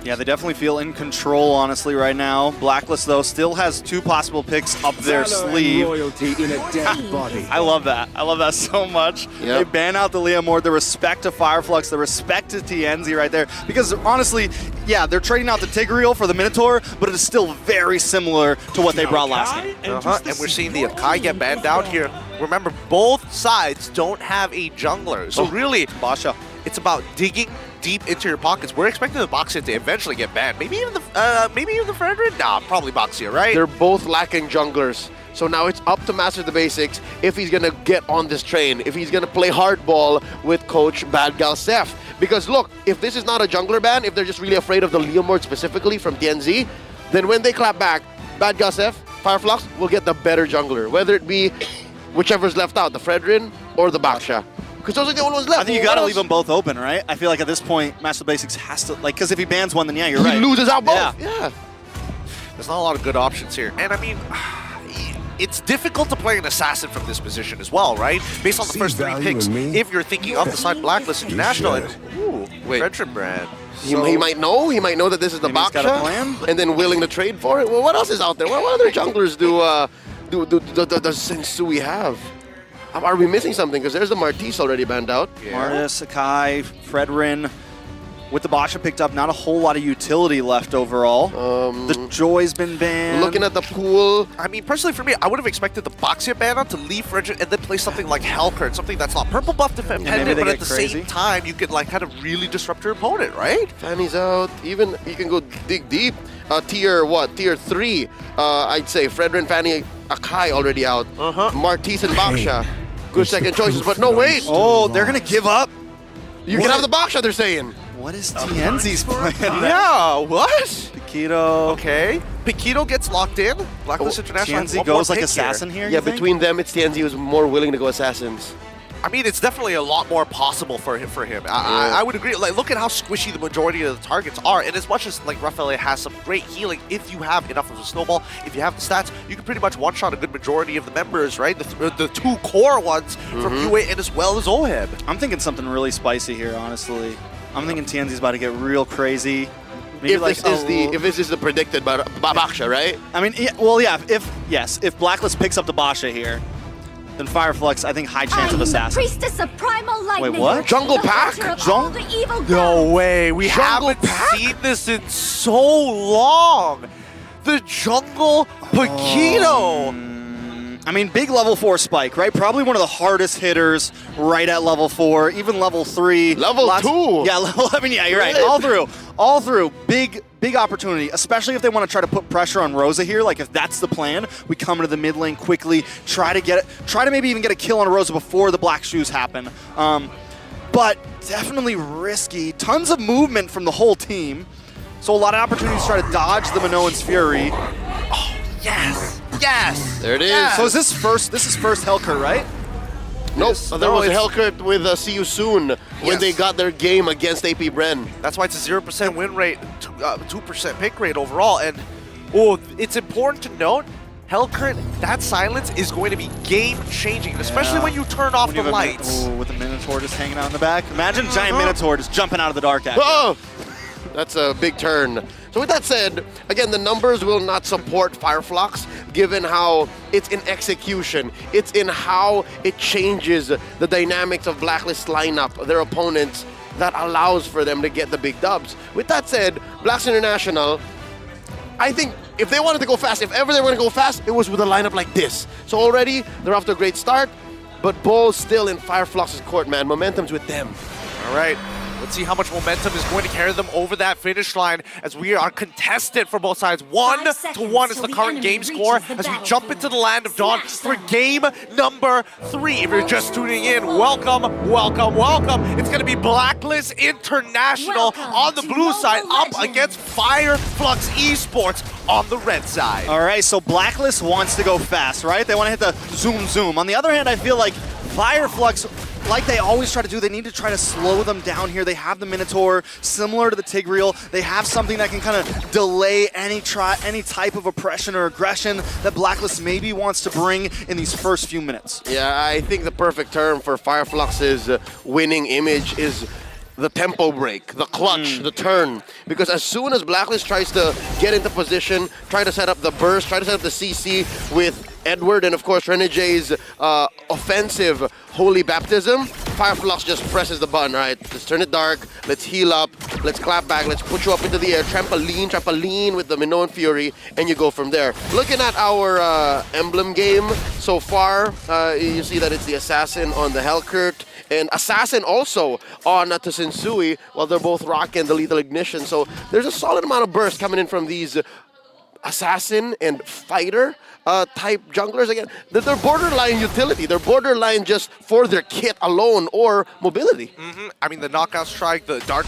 Yeah, they definitely feel in control, honestly, right now. Blacklist, though, still has 2 possible picks up their sleeve. In a dead body. I love that. I love that so much. Yep. They ban out the Leomord, the respect to Fireflux, the respect to TNZ right there. Because, honestly, yeah, they're trading out the Tigreal for the Minotaur, but it is still very similar to what they brought last game. And we're seeing the Akai get banned out here. Remember, both sides don't have a jungler. So really, Basha. it's about digging deep into your pockets. We're expecting the Boxia to eventually get banned. Maybe even the Fredrin? Nah, probably Boxia, right? They're both lacking junglers. So now it's up to Master the Basics if he's going to get on this train, if he's going to play hardball with Coach Bad Gal Seth. Because look, if this is not a jungler ban, if they're just really afraid of the Leomord specifically from TNZ, then when they clap back, Bad Gal Seth, Fireflux will get the better jungler, whether it be whichever's left out, the Fredrin or the Baksha. Because those are the only ones left. I think you got to leave them both open, right? I feel like at this point, Master Basics has to, like, because if he bans one, then yeah, you're right. He loses out both. Yeah. There's not a lot of good options here. And I mean, it's difficult to play an assassin from this position as well, right? Based on the first 3 picks, if you're thinking of the side Blacklist International, and ooh, Fredrin brand. He might know. He might know that this is the Maybe he's got a Baksha, plan. and then willing to trade for it. Well, what else is out there? What other junglers do Sensui have? Are we missing something? Because there's the Martis already banned out. Yeah. Martis, Sakai, Fredrin. With the Basha picked up, not a whole lot of utility left overall. The Joy's been banned. Looking at the pool. I mean, personally for me, I would have expected the Boxia ban out to leave Fredrin and then play something like Hellcurt, something that's not purple buff dependent, maybe they but at get the crazy. same time, you can like kind of really disrupt your opponent, right? Fanny's out. Even you can go dig deep. Tier 3. I'd say Fredrin, Fanny, Akai already out. Martis and Baksha. Good second choices, but no, wait. Oh, they're going to give up? You can have the Baksha, they're saying. What is TNZ's plan? Yeah, what? Piquito. Okay. Piquito gets locked in. Blacklist International. has TNZ one more goes like pick assassin here, Yeah, you think? between them, it's TNZ who's more willing to go assassins. I mean, it's definitely a lot more possible for him. I would agree. Like, look at how squishy the majority of the targets are. And as much as like Rafael has some great healing, if you have enough of a snowball, if you have the stats, you can pretty much one-shot a good majority of the members, right? The 2 core ones from UA and as well as OHEB. I'm thinking something really spicy here, honestly. I'm thinking TNZ's about to get real crazy. Maybe If this is the predicted Baksha, right? I mean, if Blacklist picks up the Basha here, then Fireflux, I think high chance of assassin. Priestess of primal lightning. Wait, what? Jungle The Pack? hunter of all the evil No gods. way. We Jungle haven't Pack? seen this in so long. The Jungle Paquito. I mean, big level 4 spike, right? Probably one of the hardest hitters right at level 4, even level 3. Level 2? Yeah, level 11, yeah, you're right. All through. Big opportunity, especially if they want to try to put pressure on Rosa here. Like, if that's the plan, we come into the mid lane quickly, try to maybe even get a kill on Rosa before the black shoes happen. But definitely risky. Tons of movement from the whole team. So a lot of opportunities to try to dodge the Minoan's Fury. Oh, yes. Yes. There it is. Yes. So is this first Hellcurt, right? Nope. There was it's- Hellcurt with See You Soon when Yes. they got their game against AP Bren. That's why it's a 0% win rate, 2% pick rate overall. And it's important to note, Hellcurt, that silence is going to be game-changing, especially when you turn off the lights. With the Minotaur just hanging out in the back. Imagine giant Minotaur just jumping out of the dark at you. Oh! That's a big turn. So with that said, again, the numbers will not support Fireflux, given how it's in execution. It's in how it changes the dynamics of Blacklist lineup, their opponents, that allows for them to get the big dubs. With that said, Blacks International, I think if they wanted to go fast, if ever they were going to go fast, it was with a lineup like this. So already, they're off to a great start, but Bull's still in Fireflux's court, man. Momentum's with them. All right. Let's see how much momentum is going to carry them over that finish line as we are contested for both sides. 1-1 is the current game score as we jump into the land of dawn for game number 3. If you're just tuning in, welcome. It's going to be Blacklist International on the blue side up against Fireflux Esports on the red side. All right, so Blacklist wants to go fast, right? They want to hit the zoom. On the other hand, I feel like Fireflux, like they always try to do, they need to try to slow them down here. They have the Minotaur, similar to the Tigreal. They have something that can kind of delay any type of oppression or aggression that Blacklist maybe wants to bring in these first few minutes. Yeah, I think the perfect term for Fireflux's winning image is the tempo break, the clutch, the turn. Because as soon as Blacklist tries to get into position, try to set up the burst, try to set up the CC with Edward and of course Renegay's offensive Holy Baptism, Fireflux just presses the button, right? Let's turn it dark, let's heal up, let's clap back, let's put you up into the air, trampoline with the Minoan Fury, and you go from there. Looking at our emblem game so far, you see that it's the Assassin on the Hellcurt, and Assassin also on Sensui, while they're both rocking the Lethal Ignition. So there's a solid amount of burst coming in from these Assassin and Fighter type junglers. Again, they're borderline utility. They're borderline just for their kit alone or mobility. I mean, the Knockout Strike, the Dark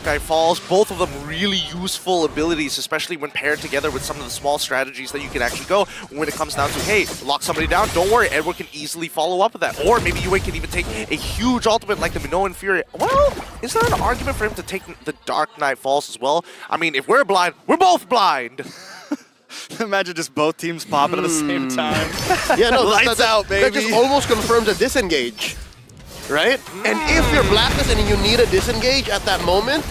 Eye Falls, both of them really useful abilities, especially when paired together with some of the small strategies that you can actually go when it comes down to, hey, lock somebody down, don't worry, Edward can easily follow up with that. Or maybe Yue can even take a huge ultimate like the Minoan Fury. Well, is there an argument for him to take the Dark Knight Falls as well? I mean, if we're blind, we're both blind. Imagine just both teams popping at the same time. Yeah, no, Lights out, baby. That just almost confirms a disengage, right? And if you're Blacklist and you need a disengage at that moment,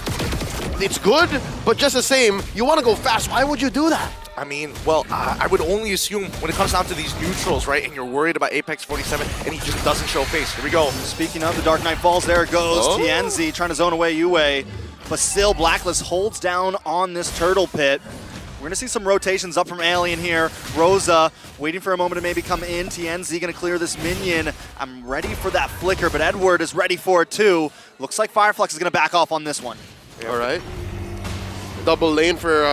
it's good, but just the same, you want to go fast. Why would you do that? I mean, well, I would only assume when it comes down to these neutrals, right, and you're worried about Apex 47, and he just doesn't show face. Here we go. Speaking of the Dark Knight Falls, there it goes. TNZ trying to zone away Yue, but still Blacklist holds down on this turtle pit. We're going to see some rotations up from Alien here. Rosa waiting for a moment to maybe come in. TNZ going to clear this minion. I'm ready for that flicker, but Edward is ready for it too. Looks like Fireflux is going to back off on this one. All right. Double lane for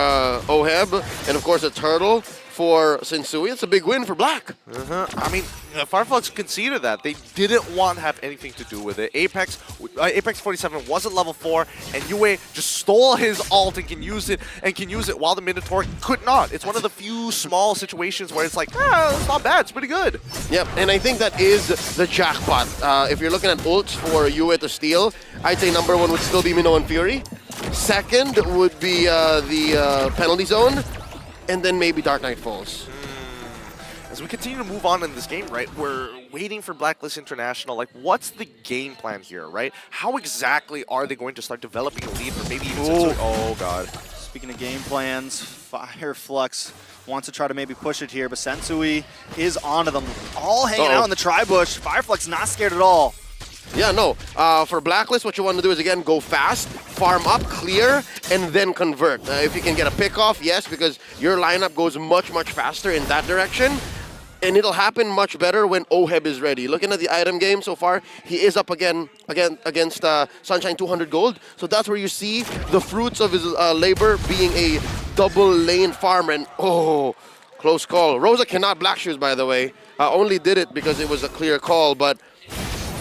Oheb, and of course a turtle for Sensui. It's a big win for Black. I mean, Fireflux conceded that. They didn't want to have anything to do with it. Apex 47 wasn't level 4, and Yue just stole his ult and can use it while the Minotaur could not. It's one of the few small situations where it's like, it's not bad, it's pretty good. Yep, and I think that is the jackpot. If you're looking at ults for Yue to steal, I'd say number 1 would still be Minoan Fury. Second would be the penalty zone, and then maybe Dark Knight Falls. As we continue to move on in this game, right, we're waiting for Blacklist International. Like, what's the game plan here, right? How exactly are they going to start developing a lead for maybe even Sensui? Oh, God. Speaking of game plans, Fireflux wants to try to maybe push it here, but Sensui is onto them. All hanging out in the tri-bush. Fireflux not scared at all. Yeah, no. For Blacklist, what you want to do is, again, go fast, farm up, clear, and then convert. If you can get a pick-off, yes, because your lineup goes much, much faster in that direction. And it'll happen much better when Oheb is ready. Looking at the item game so far, he is up again against Sunshine 200 Gold. So that's where you see the fruits of his labor being a double lane farmer. And close call. Rosa cannot black shoes, by the way. Only did it because it was a clear call, but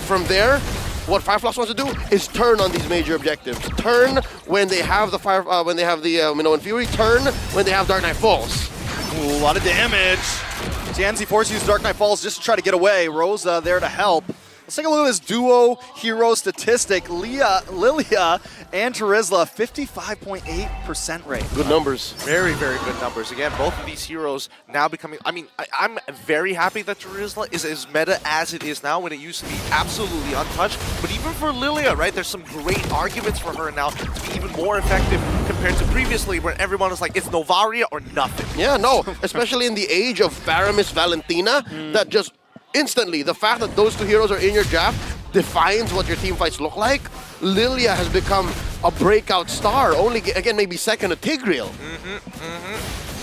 from there, what Fireflux wants to do is turn on these major objectives. Turn when they have the Minoan Fury. Turn when they have Dark Knight Falls. Ooh, a lot of damage. TNZ forced to use Dark Knight Falls just to try to get away. Rosa there to help. Let's take a look at this duo hero statistic. Lilia and Terizla, 55.8% rate. Good numbers. Very, very good numbers. Again, both of these heroes now becoming... I mean, I'm very happy that Terizla is as meta as it is now when it used to be absolutely untouched. But even for Lilia, right, there's some great arguments for her now to be even more effective compared to previously where everyone was like, it's Novaria or nothing. Yeah, no. Especially in the age of Faramis Valentina, that just... instantly, the fact that those two heroes are in your draft defines what your team fights look like. Lilia has become a breakout star, only, again, maybe second to Tigreal.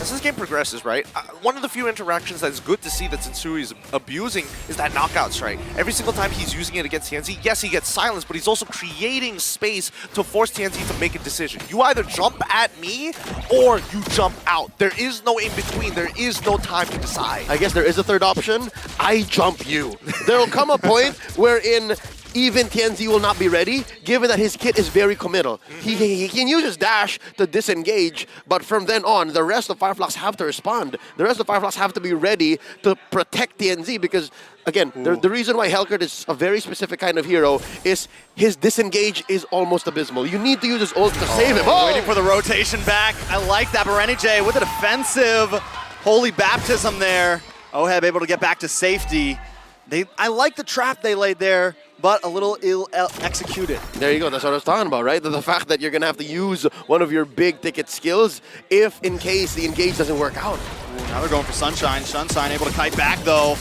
As this game progresses, right, one of the few interactions that is good to see that Sensui is abusing is that knockout strike. Every single time he's using it against TNZ, yes, he gets silenced, but he's also creating space to force TNZ to make a decision. You either jump at me or you jump out. There is no in-between. There is no time to decide. I guess there is a third option. I jump you. There will come a point wherein even TNZ will not be ready, given that his kit is very committal. He can use his dash to disengage, but from then on, the rest of Fireflux have to respond. The rest of Fireflux have to be ready to protect TNZ because, again, the reason why Hellcurt is a very specific kind of hero is his disengage is almost abysmal. You need to use his ult to save him. Waiting for the rotation back. I like that, but Renegay with a defensive Holy Baptism there. Oheb able to get back to safety. I like the trap they laid there, but a little ill executed. There you go. That's what I was talking about, right? The fact that you're going to have to use one of your big ticket skills if in case the engage doesn't work out. Ooh, now they're going for Sunshine. Sunshine able to kite back, though.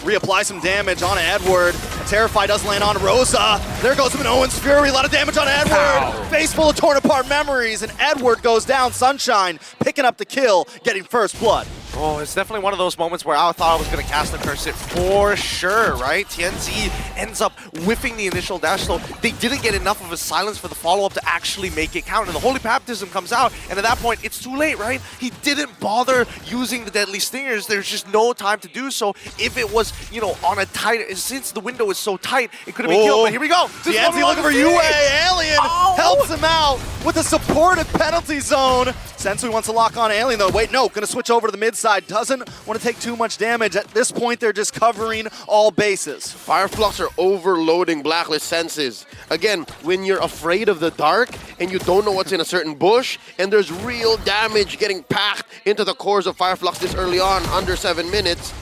Reapply some damage on Edward. Terrify does land on Rosa. There goes Minoan's Fury. A lot of damage on Edward. Ow. Face full of torn apart memories, and Edward goes down. Sunshine picking up the kill, getting first blood. Oh, it's definitely one of those moments where I thought I was going to cast the curse it for sure, right? TNZ ends up whiffing the initial dash, so they didn't get enough of a silence for the follow-up to actually make it count. And the Holy Baptism comes out, and at that point, it's too late, right? He didn't bother using the Deadly Stingers. There's just no time to do so. If it was, you know, on a tight, since the window is so tight, it could have been killed. But here we go. This is what TNZ we want looking to for see. UA. Alien Oh. helps him out with a supportive penalty zone. Sensui wants to lock on Alien, though. Wait, no, gonna switch over to the mid side. Doesn't want to take too much damage. At this point, they're just covering all bases. Fireflux are overloading Blacklist senses. Again, when you're afraid of the dark and you don't know what's in a certain bush, and there's real damage getting packed into the cores of Fireflux this early on, under 7 minutes,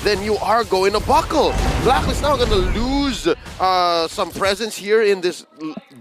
then you are going to buckle. Blacklist now going to lose some presence here in this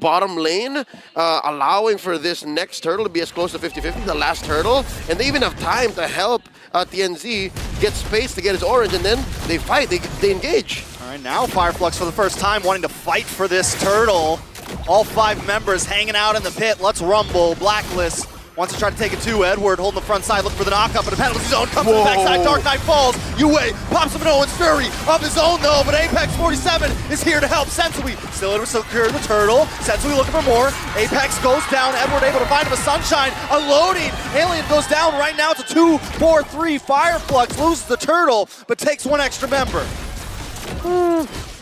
bottom lane, allowing for this next turtle to be as close to 50-50, the last turtle, and they even have time to help TNZ get space to get his orange, and then they fight, they engage. All right, now Fireflux for the first time wanting to fight for this turtle. All 5 members hanging out in the pit. Let's rumble. Blacklist wants to try to take it too. Edward holding the front side, looking for the knockup, but the penalty zone comes to the backside. Dark Knight falls. UA pops up an Owen's Fury of his own, though, but Apex 47 is here to help. Sensui still able to secure the turtle. Sensui looking for more. Apex goes down. Edward able to find him a Sunshine. Unloading. Alien goes down. Right now it's a 2-4-3. Fireflux loses the turtle, but takes 1 extra member.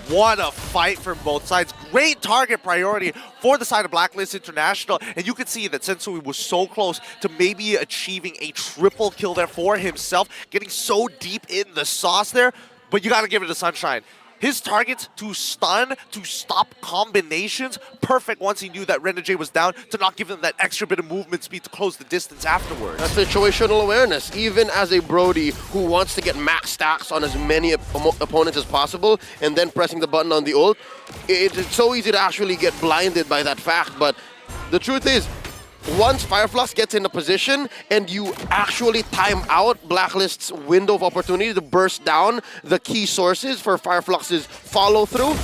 What a fight from both sides. Great target priority for the side of Blacklist International. And you could see that Sensui was so close to maybe achieving a triple kill there for himself, getting so deep in the sauce there. But you got to give it to Sunshine. His targets to stun, to stop combinations, perfect once he knew that Renegade was down, to not give them that extra bit of movement speed to close the distance afterwards. That's situational awareness. Even as a Brody who wants to get max stacks on as many opponents as possible and then pressing the button on the ult, it's so easy to actually get blinded by that fact. But the truth is, once Fireflux gets in a position and you actually time out Blacklist's window of opportunity to burst down the key sources for Fireflux's follow-through,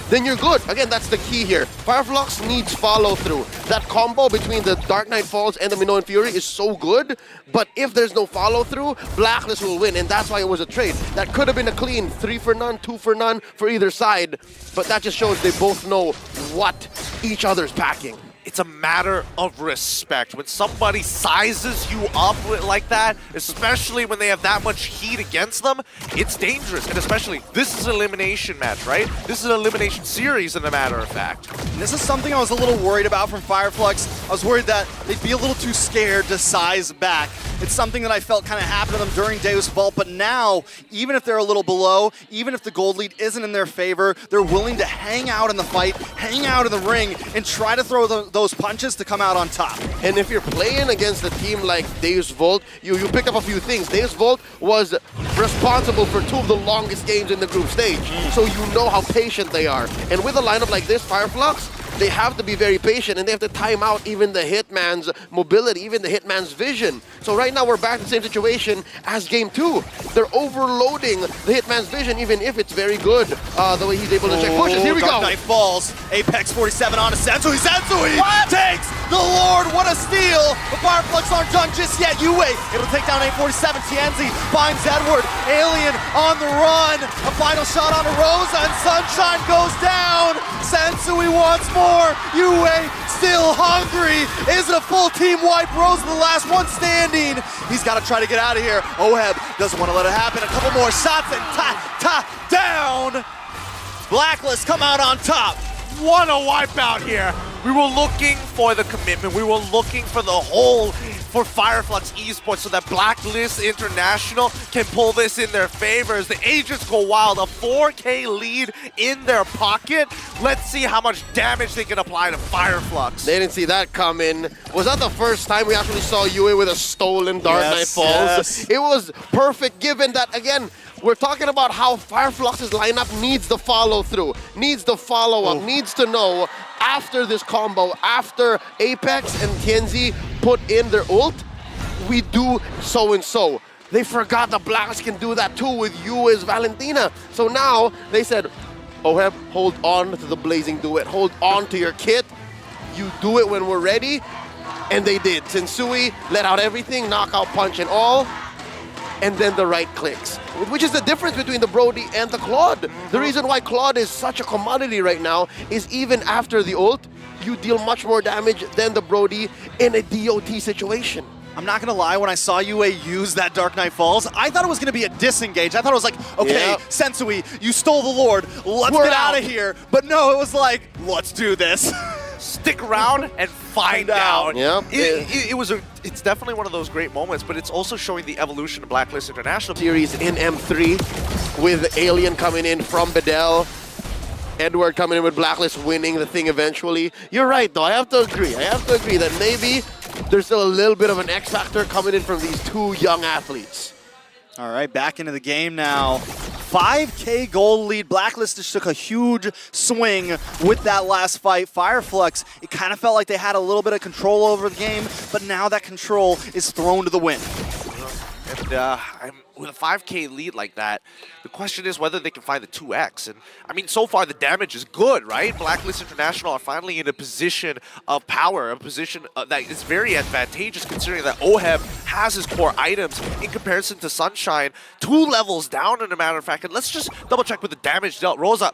then you're good. Again, that's the key here. Fireflux needs follow-through. That combo between the Dark Knight Falls and the Minoan Fury is so good, but if there's no follow-through, Blacklist will win, and that's why it was a trade. That could have been a clean 3 for none, 2 for none for either side, but that just shows they both know what each other's packing. It's a matter of respect. When somebody sizes you up like that, especially when they have that much heat against them, it's dangerous. And especially, this is an elimination match, right? This is an elimination series, as a matter of fact. And this is something I was a little worried about from Fireflux. I was worried that they'd be a little too scared to size back. It's something that I felt kind of happened to them during Deus Vault, but now, even if they're a little below, even if the gold lead isn't in their favor, they're willing to hang out in the fight, hang out in the ring, and try to throw those punches to come out on top. And if you're playing against a team like Deus Vault, you pick up a few things. Deus Vault was responsible for 2 of the longest games in the group stage, so you know how patient they are. And with a lineup like this, Fireflux, they have to be very patient, and they have to time out even the Hitman's mobility, even the Hitman's vision. So right now we're back to the same situation as Game 2. They're overloading the Hitman's vision, even if it's very good, the way he's able to check pushes. Here we Dark go. Knight falls. Apex 47 on to Sensui. Sensui takes the Lord. What a steal. The Fireflux aren't done just yet. UA able to take down 847. TNZ finds Edward. Alien on the run. A final shot on Rosa, and Sunshine goes down. Sensui wants more. UA still hungry. Is it a full team wipe? Rosa the last one standing. He's got to try to get out of here. Oheb doesn't want to let it happen. A couple more shots and down. Blacklist come out on top. What a wipeout here. We were looking for the commitment. We were looking for the whole for Fireflux Esports so that Blacklist International can pull this in their favor as the agents go wild. A 4K lead in their pocket. Let's see how much damage they can apply to Fireflux. They didn't see that coming. Was that the first time we actually saw UA with a stolen Dark Knight Falls? Yes. It was perfect given that, again, We're talking about how Fireflux's lineup needs the follow-through, needs the follow-up, needs to know after this combo, after Apex and Tienzi put in their ult, we do so and so. They forgot the Blacklist can do that too with you as Valentina. So now they said, Oheb, hold on to the Blazing Duet, hold on to your kit. You do it when we're ready. And they did. Sensui let out everything, knockout punch and all, and then the right clicks. Which is the difference between the Brody and the Claude. The reason why Claude is such a commodity right now is even after the ult, you deal much more damage than the Brody in a DOT situation. I'm not gonna lie, when I saw UA use that Dark Knight Falls, I thought it was gonna be a disengage. I thought it was like, okay, Sensui, you stole the Lord, let's get out of here. But no, it was like, let's do this. Stick around and find out. Yep. It's definitely one of those great moments, but it's also showing the evolution of Blacklist International. Series in M3 with Alien coming in from Bedell. Edward coming in with Blacklist, winning the thing eventually. You're right, though. I have to agree. That maybe there's still a little bit of an X factor coming in from these two young athletes. All right, back into the game now. 5K gold lead. Blacklist just took a huge swing with that last fight. Fireflux, it kind of felt like they had a little bit of control over the game, but now that control is thrown to the wind. And with a 5K lead like that, the question is whether they can find the 2X. And I mean, so far the damage is good, right? Blacklist International are finally in a position of power, a position that is very advantageous considering that Oheb has his core items in comparison to Sunshine, 2 levels down, in a matter of fact. And let's just double check with the damage dealt. Rosa,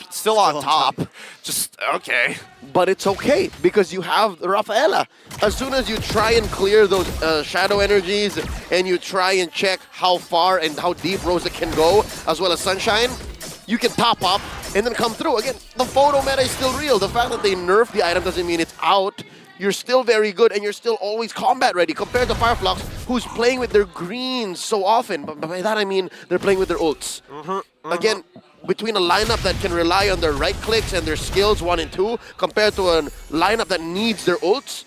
still on top. Just, okay. But it's okay, because you have Rafaela. As soon as you try and clear those shadow energies and you try and check how far and how deep Rosa can go, as well as Sunshine, you can top up and then come through. Again, the photo meta is still real. The fact that they nerfed the item doesn't mean it's out. You're still very good and you're still always combat ready compared to Fireflux, who's playing with their greens so often. But by that I mean they're playing with their ults. Again, between a lineup that can rely on their right clicks and their skills 1 and 2 compared to a lineup that needs their ults,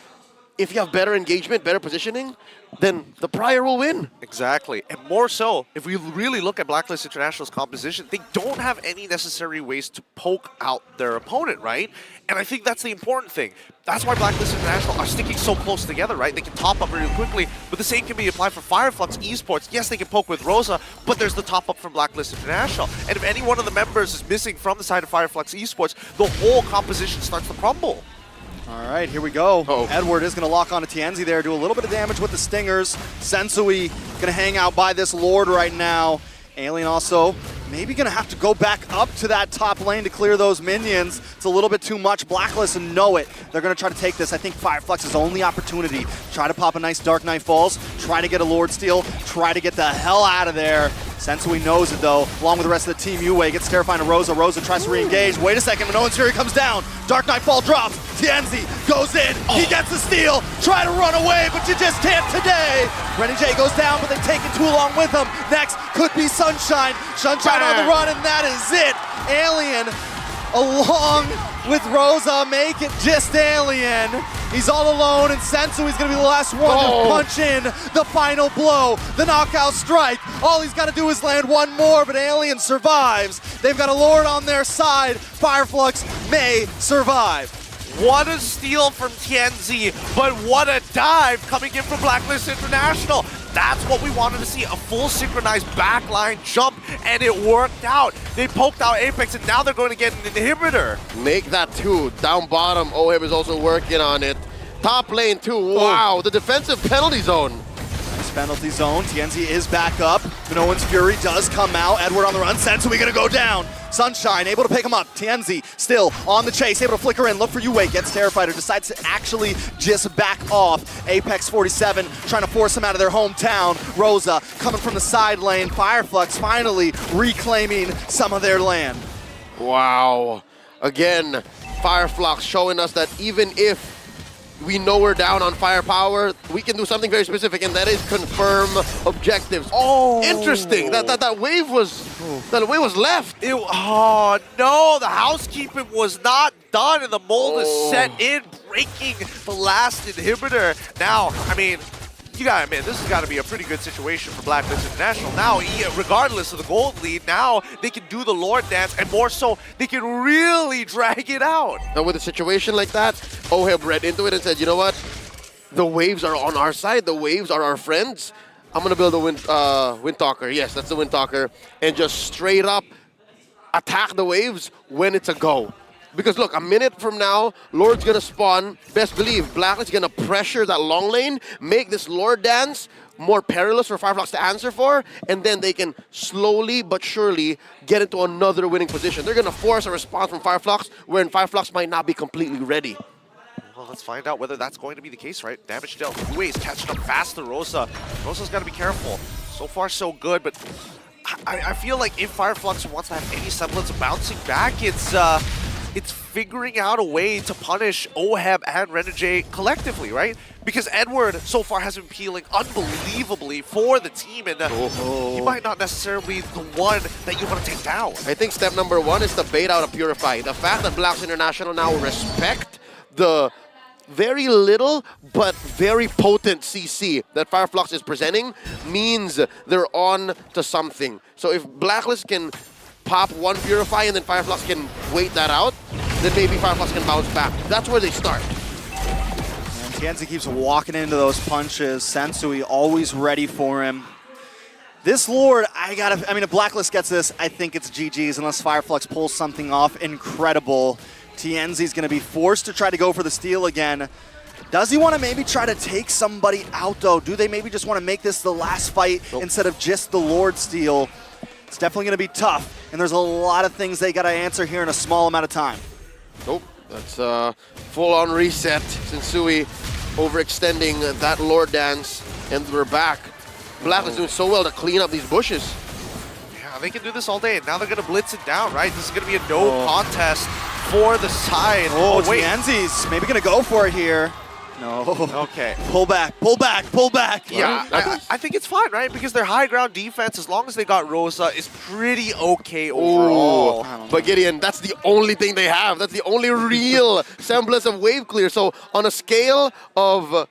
if you have better engagement, better positioning, then the Prior will win. Exactly. And more so, if we really look at Blacklist International's composition, they don't have any necessary ways to poke out their opponent, right? And I think that's the important thing. That's why Blacklist International are sticking so close together, right? They can top up really quickly, but the same can be applied for Fireflux Esports. Yes, they can poke with Rosa, but there's the top up from Blacklist International. And if any one of the members is missing from the side of Fireflux Esports, the whole composition starts to crumble. All right, here we go. Edward is going to lock onto Tienzi there, do a little bit of damage with the stingers. Sensui going to hang out by this Lord right now. Alien also maybe going to have to go back up to that top lane to clear those minions. It's a little bit too much. Blacklist know it. They're going to try to take this. I think Fireflux's only opportunity. Try to pop a nice Dark Knight Falls. Try to get a Lord Steal. Try to get the hell out of there. Sensui knows it though, along with the rest of the team. UA gets terrifying to Rosa. Rosa tries to re-engage. Wait a second, Minoan's Fury comes down. Dark Knight Fall drops. Tienzi goes in. He gets the steal. Try to run away, but you just can't today. Renny J goes down, but they've taken 2 along with him. Next could be Sunshine. Sunshine on the run, and that is it. Alien along with Rosa make it just Alien. He's all alone, and Sensui's gonna be the last one to punch in the final blow, the knockout strike. All he's gotta do is land one more, but Alien survives. They've got a Lord on their side. Fireflux may survive. What a steal from Tienzi, but what a dive coming in from Blacklist International. That's what we wanted to see, a full synchronized backline jump, and it worked out. They poked out Apex, and now they're going to get an inhibitor. Make that 2. Down bottom, Oheb is also working on it. Top lane 2, wow, the defensive penalty zone. Nice penalty zone. Tienzi is back up. Minoan's Fury does come out. Edward on the run. Sensui gonna go down. Sunshine able to pick him up. Tienzi still on the chase, able to flicker in. Look for UA, gets terrified or decides to actually just back off. Apex 47 trying to force him out of their hometown. Rosa coming from the side lane. Fireflux finally reclaiming some of their land. Wow. Again, Fireflux showing us that even if we know we're down on firepower, we can do something very specific, and that is confirm objectives. Interesting. That wave was left. Oh no, the housekeeping was not done, and the mold is set in, breaking the last inhibitor. Now, I mean, you gotta admit, this has got to be a pretty good situation for Blacklist International. Now, regardless of the gold lead, now they can do the Lord Dance, and more so, they can really drag it out. Now with a situation like that, Oheb read into it and said, you know what? The waves are on our side. The waves are our friends. I'm going to build a Wind Talker. Yes, that's the Wind Talker. And just straight up attack the waves when it's a go. Because look, a minute from now, Lord's going to spawn. Best believe, Blacklist is going to pressure that long lane, make this Lord Dance more perilous for Fireflux to answer for, and then they can slowly but surely get into another winning position. They're going to force a response from Fireflux, wherein Fireflux might not be completely ready. Well, let's find out whether that's going to be the case, right? Damage dealt. Uwe's catching up fast to Rosa. Rosa's got to be careful. So far, so good, but I feel like if Fireflux wants to have any semblance of bouncing back, it's figuring out a way to punish Oheb and Renegade collectively, right? Because Edward so far has been peeling unbelievably for the team, and he might not necessarily be the one that you want to take down. I think step number one is to bait out a Purify. The fact that Blacklist International now respect the very little but very potent CC that Fireflux is presenting means they're on to something. So if Blacklist can pop one Purify and then Fireflux can wait that out, then maybe Fireflux can bounce back. That's where they start. And Tienzi keeps walking into those punches. Sensui always ready for him. This Lord, I mean, if Blacklist gets this, I think it's GG's unless Fireflux pulls something off incredible. Tienzi's going to be forced to try to go for the steal again. Does he want to maybe try to take somebody out, though? Do they maybe just want to make this the last fight instead of just the Lord steal? It's definitely going to be tough, and there's a lot of things they got to answer here in a small amount of time. Nope, that's a full-on reset. Sensui overextending that Lord Dance, and we're back. Blacklist doing so well to clean up these bushes. Yeah, they can do this all day, and now they're going to blitz it down, right? This is going to be a no contest for the side. Oh, wait. Tienzi's maybe going to go for it here. No. Okay. Pull back, pull back, pull back. Yeah, I think it's fine, right? Because their high ground defense, as long as they got Rosa, is pretty okay overall. But Gideon, that's the only thing they have. That's the only real semblance of wave clear. So on a scale of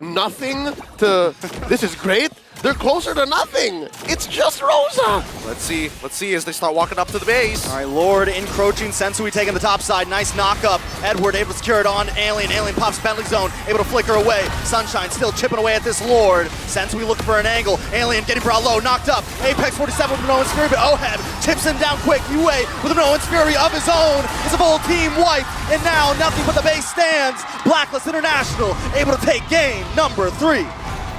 nothing to this is great, they're closer to nothing. It's just Rosa. Let's see as they start walking up to the base. All right, Lord encroaching, Sensui taking the top side, nice knock up. Edward able to secure it on Alien. Alien pops Bentley zone, able to flicker away. Sunshine still chipping away at this Lord. Sensui looking for an angle. Alien getting brought low, knocked up. Apex 47 with no one's fury, but Oheb chips him down quick. Yue with no one's fury of his own. Is a full team wipe, and now nothing but the base stands. Blacklist International able to take game number 3.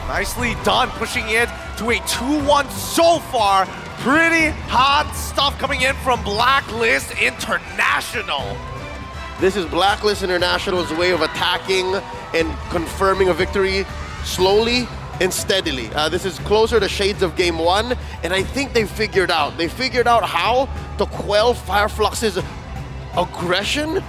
Nicely done, pushing it to a 2-1 so far. Pretty hot stuff coming in from Blacklist International. This is Blacklist International's way of attacking and confirming a victory slowly and steadily. This is closer to shades of Game 1, and I think they figured out. They figured out how to quell Fireflux's aggression